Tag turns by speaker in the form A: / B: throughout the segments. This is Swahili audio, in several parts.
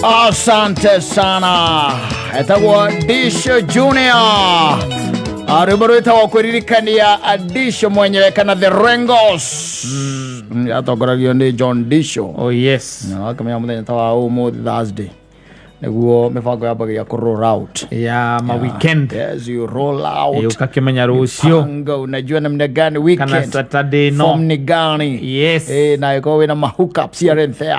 A: Asante sana. Etagwo Disho Junior. Arubaro etagwo kuririkania Disho mwenyewe kana The Rengos. Atogoragio ni John Disho.
B: Oh yes.
A: Na kama muthenya tawa umuthi Thursday. Niguo mibango yambagia ku roll out
B: ya ma weekend.
A: Yes, you roll out.
B: Ukakimenya rucio.
A: Mipango unajua namna gani weekend.
B: Kana Saturday no.
A: Form ni gani.
B: Yes.
A: Na iko wina ma hookups here and there.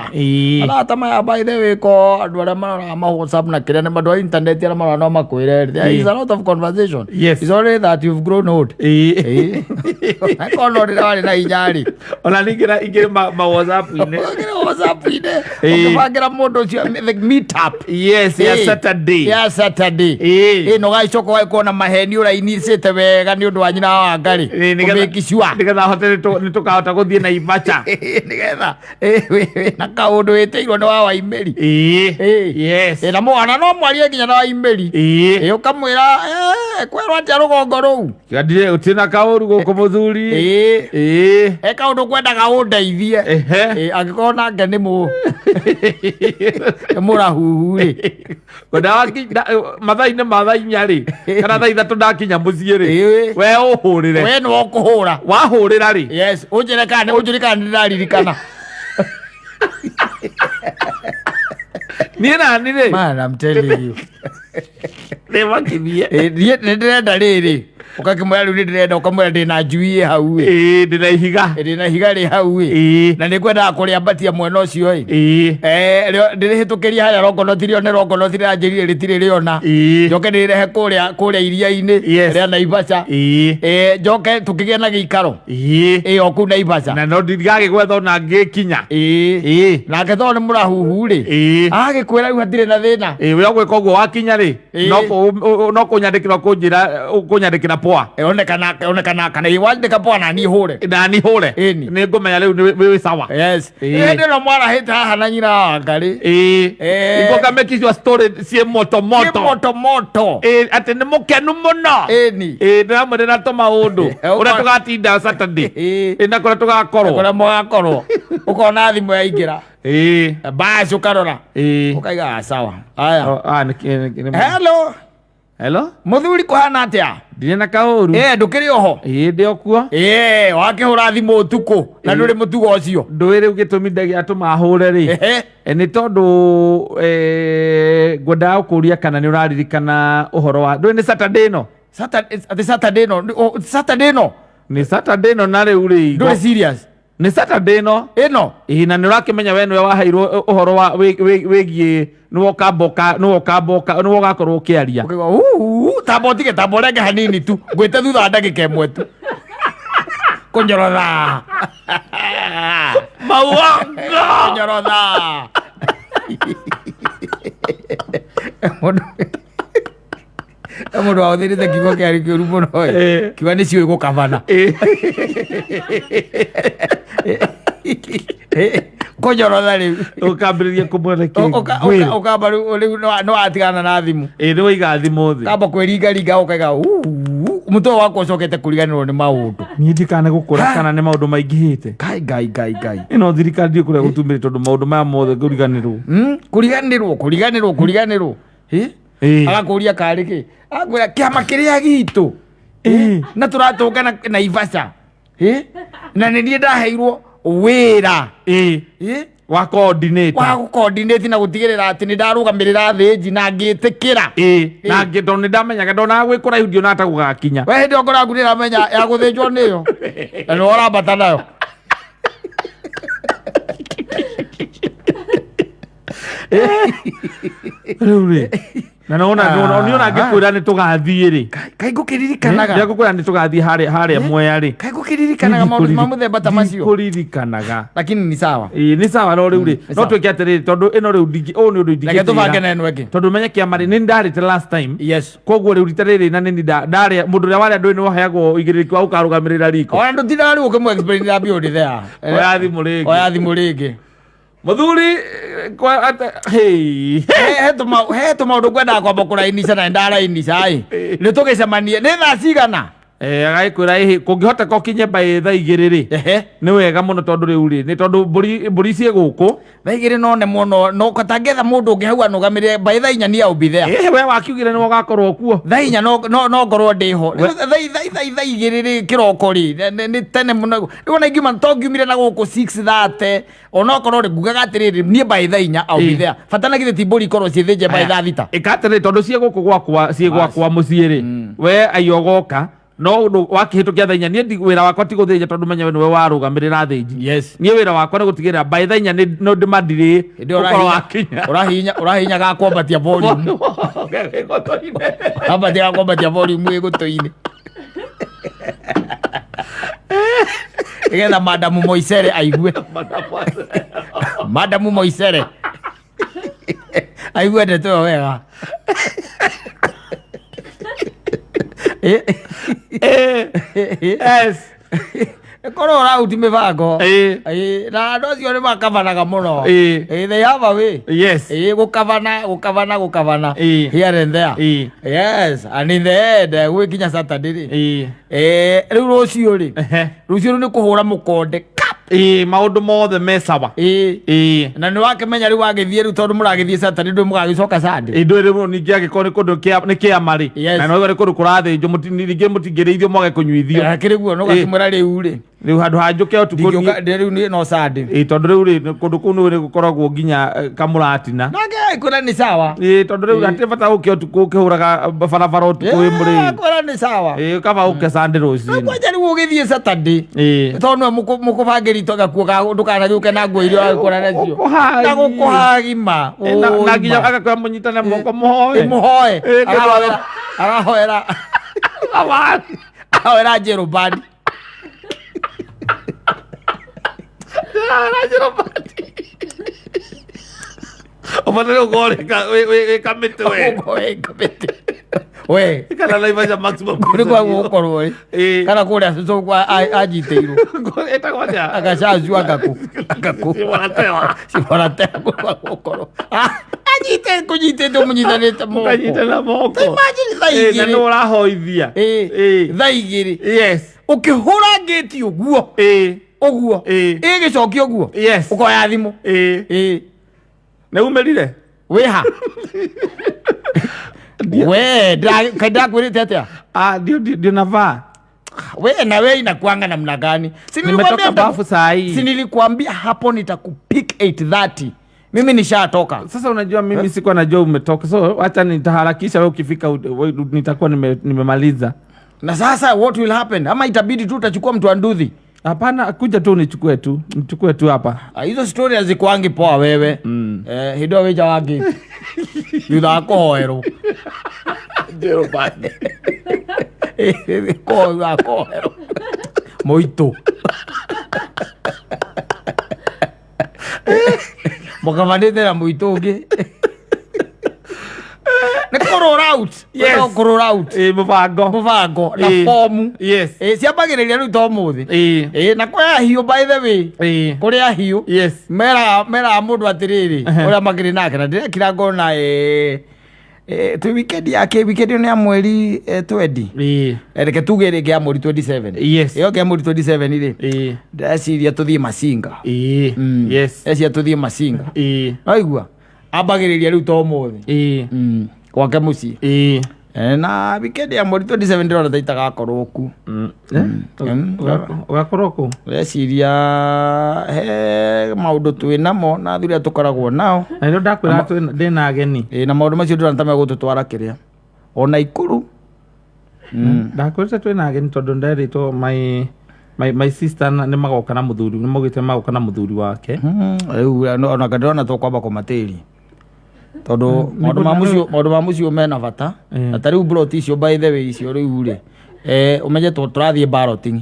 A: Ala tama ya by the way ko adwara ma WhatsApp na kile na madwa internet ya mara no makwire. There is a lot of conversation.
B: Yes.
A: It's already that you've grown old. I call on it na inyari.
B: Ona ningira ingire ma WhatsApp ine.
A: WhatsApp ine. Ukifagira modo like meet up.
B: Yes, ya Saturday.
A: Ya Saturday. No gaichoko wa kuona maheni ura inicete wega ni undu wa nyina wa ngari. Kumikishwa.
B: Nigetha hote nitukahota guthie na Ibacha.
A: Nigetha we na kaundu weteirwo ni wa Waimeri.
B: Yes.
A: Na mwana no mwarie nginya na Waimeri. Ukamwira kwerwo atia rugongo ruu.
B: Gadire utina kauru guku muthuri.
A: Kaundu kwendaga undeithie. Angikona nge ni mu murahuhu ri.
B: Mathaine mathainya ri kana thaa ithatu ndakinya mucii ri we uhurire
A: we no kuhura
B: wahurira ri.
A: Yes unjire kana ndaririkana
B: ni nani ri
A: man I'm telling you
B: ni wakithie
A: ni ndirenda riri ukakimwira riu ndirenda ukamwira ndina njui hau
B: ndina higa
A: ri hau na nikwenda kuria mbatia mwena ucio ndirihitukiria haria rogonotirio ni rogonothire anjirire ritire riona njoke ndirehe kuria iria-ini ria Naivasha njoke tukigia na giikaro oku Naivasha
B: na no ndigagigwetha ona ngikinya
A: nake to ni murahuhu ri agikwira riu hatire na thina
B: we ogwika uguo wakinya ri no kunyandikira kunyandikira poa
A: onekana kana iwandika poa na ni hure
B: ni ngumenya riu ni sawa.
A: Yes ndino mwana hita haha na nyina wa ngari
B: ikoka make your story sie moto ati ni mukenu muno ndiramwire na tumaundu uria tugatinda Saturday na kuria tugakorwo
A: ukona thimu yaingira basi ukarora ukaiga sawa aya hello muthuri kuhana atia
B: ndire na kauru
A: ndukiri oho
B: ndi okuo
A: wakihura thimu utuku na nduri mutugo ucio
B: ndwire ugitumi ndagia tumahure ri ni tondu ngwenda gukuria kana ni uraririkana uhoro wa nduri ni Saturday no ni Saturday no na riu ri
A: nduri serious
B: ni Saturday no na ni urakimenya we niwe waheirwo uhoro wa wigie niwo gakorwo ukiaria
A: tamborenge hanini tu ngwite thutha ndagika imwe tu kunyorotha
B: mauongo
A: kunyorotha mundu wathirite kiugo kiari kiuru muno kiuga ni ciui gukabana kunyorotha riu
B: ukambiriria kumwerekia
A: ukamba riu no atigana na thimu
B: ni waiga thimu thi
A: kamba kweringaringa ukaiga muto wako cokete kuriganirwo ni maundu
B: ni ndikane gukura kana ni maundu maingihite
A: gai
B: ino thirikari ndi kuria gutumire tondu maundu maya mothe
A: kuriganirwo agakuria kariki agwira kiama kiria gitu na turatungana na Ivasha na ni ndaheirwo wira
B: wa coordinate
A: na gutigirira ati ni ndarugamirira thiji na ngitikira
B: na ngindo ni ndamenyaga ndona gwikura ihudio na atagugakinya
A: we hindi okora ngurira menya ya guthinjwo niyo no orambata nayo
B: ruri na niona ngikwira ni tugathie ri
A: kai ngukiririkanaga
B: ndia ngukwira ni tugathie haria Mwea ri
A: kai ngukiririkanaga maundu ma muthemba ta macio
B: kuririkanaga
A: lakini ni sawa
B: ni sawa no riu ri no twike atiri tondu ino riu ndingi ni undu ndingi
A: tubange na enweke
B: tondu menye kiama ri ni ndarite last time
A: yes
B: koguo riu riteriri na ni ndare mundu ria wari andu ni waheagwo igiriki wa ukarugamirira riko
A: ona ndutira riu ukimwe explain ra bio ndi there oya thimu ringi
B: muthuri
A: he tumaundu ngwendaga kwamba kurainisha na ndarainisha ni tugicemanie ni thaa cigana
B: agakwira kungihota ko kinye by thaa 2 ri ni wega muno tondu riu ri ni tondu mburi cie guku
A: thaa 2 no ne muno no katangetha mundu ungi hau anugamire by thaa 4 ni au be there
B: we wakiugire ni wogakorwo kuo
A: thaa 4 no ngorwo ndiho thaa 2 ri kiroko ri ni tene muno riu na ingiuma tongiumire na guku 6:30 ona korwo ri ngugaga atiriri ni by thaa 4 au be there fatana githe ti mburi korwo cie thinje by thaa 6
B: ikatire tondu cie guku gwakwa mucii ri we ayogoka no wakihitukia thaa 4 ni wira wakwa ti guthinja tondu menya we warugamirira thinji ni wira wakwa ni gutigira by thaa 4 no ndimandiri ukorwo wakinya
A: urahinya ga kwambatia volume ambatia ga kwambatia volume igutoini igetha madamu Moisere aigue madamu Moisere aigue ndeto wega
B: yes
A: korwo rauti mibango na andu acio ni makabanaga muno they have a way
B: yes
A: gukabana here and there yes and in the end gwikinya Saturday ri riu rucio ni kuhura mukonde
B: maundu mothe mesawa
A: na ni wakimenya riu wagithie riu tondu muragithie Saturday ndu mugagicoka Sunday
B: ndu riu ningi agikorwo ni kundu ni kiamari na no ri kundu kurathinjo ningi mutingirithio mwage kunyuithio
A: kiriguo no gatimura riu ri
B: riu handu hanjuke otuko
A: riu ni no Sunday
B: tondu riu ri kundu kunu ri gukoragwo nginya kamuratina
A: nage ikura ni sawa
B: tondu riu atibata uke otuko ukihuraga barabara otuko wi muri
A: ikura ni sawa
B: kaba uke Sunday rucini
A: kwaja riu ugithie Saturday tondu mukubangiri toga kuoga ndukana riuke na nguo irio akora nacio na gukuhagima
B: na nginya agakorwo munyitane moko muhoe
A: arahoera ahoera Jerubani
B: Opatele ugoreka we kamete
A: we
B: kana laiva maximum
A: kuri kwa gukorwo kana kuria so kwa ajiteiro
B: eta kwaja
A: agacacu agaku siwaratea kwa gukorwo kunyite ndo munyithanite moko
B: kanyitana moko
A: imagine thaigiri
B: na no urahoithia
A: thaigiri
B: yes
A: ukihura ngeti uguo uguo igicokio uguo ukoya thimu
B: na umerire
A: weha we kaida kwirite atia
B: ndio navaa
A: we na we inakuanga namna gani
B: nimetoka bafu saa hii
A: nilikwambia hapo nitakupick 8:30 mimi nishatoka
B: sasa unajua mimi sikuwa najua umetoka so acha nitaharakisha wewe ukifika nitakuwa nimemaliza
A: na sasa what will happen ama itabidi tu utachukua mtu anduthi
B: hapana kuja tu nichukue tu hapa
A: hizo story hazikuangi poa wewe hido weja wagi yudha koero
B: jero bani
A: koero muito mokavanite na muito ungi ne korora out korora out mubango na form ciambagiriria riu to muthi na kwa hiu by the way kuria hiu mera mundu atiriri uria magiri nake na ndirekira ngona tu weekend yake weekend ni ya mweri 20 reke tuge reke ya mweri 27 iyo ke mweri 27 ri ndasiria tuthie Masinga ecia tuthie Masinga aigua ambagiriria riu to muthi gwake mucii na weekend ya mweri 27 ndĩrona taita gakorwo ku
B: ugakorwo ku
A: reciria he maundu twinamo na athuri a tukoragwo nao
B: na ndio ndakwira ndina ageni
A: na maundu macio ndĩrona ta megũtũtwara kĩrĩa ona ikuru
B: ndakwĩrĩte twina ageni tondu nderitwo my sister nĩ magoka na mũthuri nĩ maugĩte magoka na mũthuri wake
A: rĩu ona ndĩrona tũkwamba kũmatĩria tondu maundu ma mucio mena bata na ta riu broti icio by the way icio riu ri umenye turathie balloting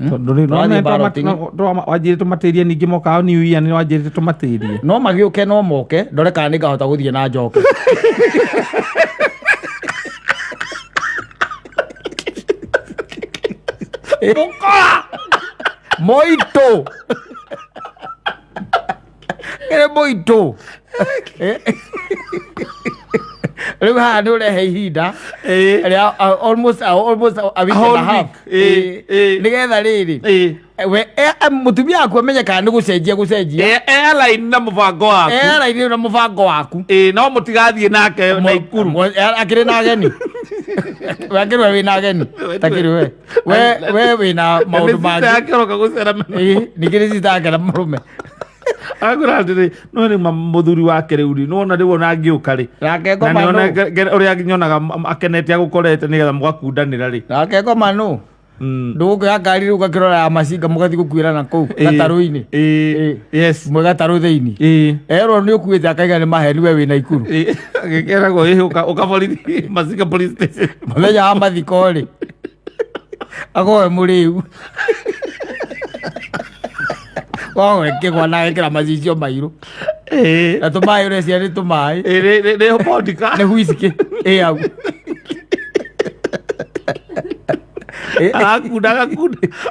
B: tondu ri no wajire tumatirie ningi mokao ni uia ni wajire tumatirie
A: no magiuke no moke ndore kana ngahota guthie na njoke moito ere moito riu haha ni urehe ihinda almost a week and a half nigetha riri we mutumia aku amenye kana ni gucenjia
B: airline na mubango
A: waku
B: no mutigathie nake na Ikuru
A: akiri na ageni wakiri we na ageni takiri we wina maundu mangi
B: akeroka gucera
A: nikiri citake na murume
B: agora ndiri no ni muthuri wake riu ri no na riu ona ngiuka ri
A: nake ngoma no
B: uria nyonaga akenete agukorete nigetha mugakundanira ri
A: nake ngoma no ndugu ya ngari riu gakirora macinga mugathi gukwirana kuu gataru-ini
B: yes
A: mwe gataru thiini erwo ni ukuite akaiga ni maheni we wina Ikuru
B: agikeragwo ukaborithi macinga police station
A: muthenya wa mathiko ri agoe muriu wawekegwa nagekĩra macicio mairu na tũmaĩ ũrecia nĩ tũmaĩ
B: nĩ hobondika
A: nĩ huisikĩ au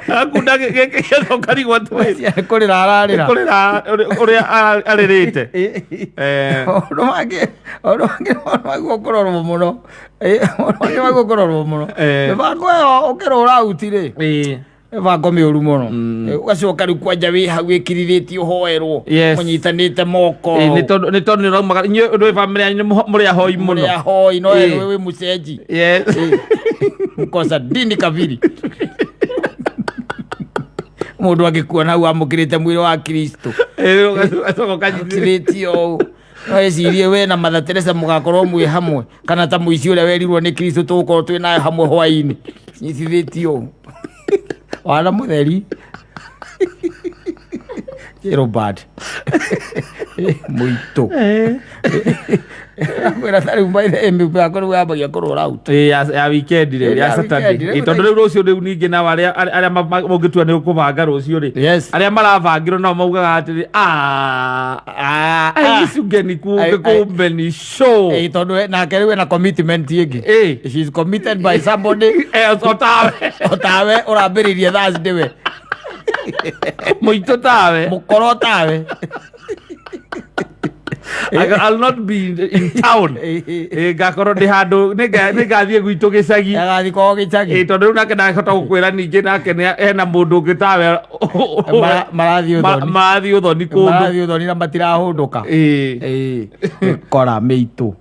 B: agakunda gĩkĩgetho karigwa
A: kũrĩra ararĩra
B: ũrĩa arĩrĩte
A: ũndũ mangĩ ũkũrorwo mũno mĩbango ĩyo ũkĩrũra uti-rĩ bango miuru muno ugacoka riu kwanja wi hau wikirithitio hoerwo munyitanite moko
B: ni tondu ni raumaga ndu family yanyu muri ahoi muno
A: muri ahoi no wi mucenji mukosa dini kaviri mundu agikuona hau amukirite mwiri wa Kristo
B: ugacoka
A: kanyitithitio no ecirie we na Mother Teresa mugakorwo mwi hamwe kana ta muici uria werirwo ni Kristo tugukorwo twi nayo hamwe hwaini nyitithitio wana mutheri Robert muito kwera tari mbaire mbi akoro yabagia kurora out
B: ya weekend ri ya Saturday tondu riu rucio riu ningi na aria mungitua ni kubanga rucio ri aria maravangirwo no maugaga atiri icugeni kumbe ni show
A: tondu nake riu na commitment ingi she is committed by somebody otawe urambiririe Thursday we
B: muito tawe
A: mukoro tawe
B: I'll not be in town gakorwo ndi handu nigathie gwitu gicagi
A: agathi ko gicagi
B: tondu riu nake ndahota gukwira ningi nake hena mundu ungi tawe marathi uthoni kundu
A: na matirahunduka kora meitu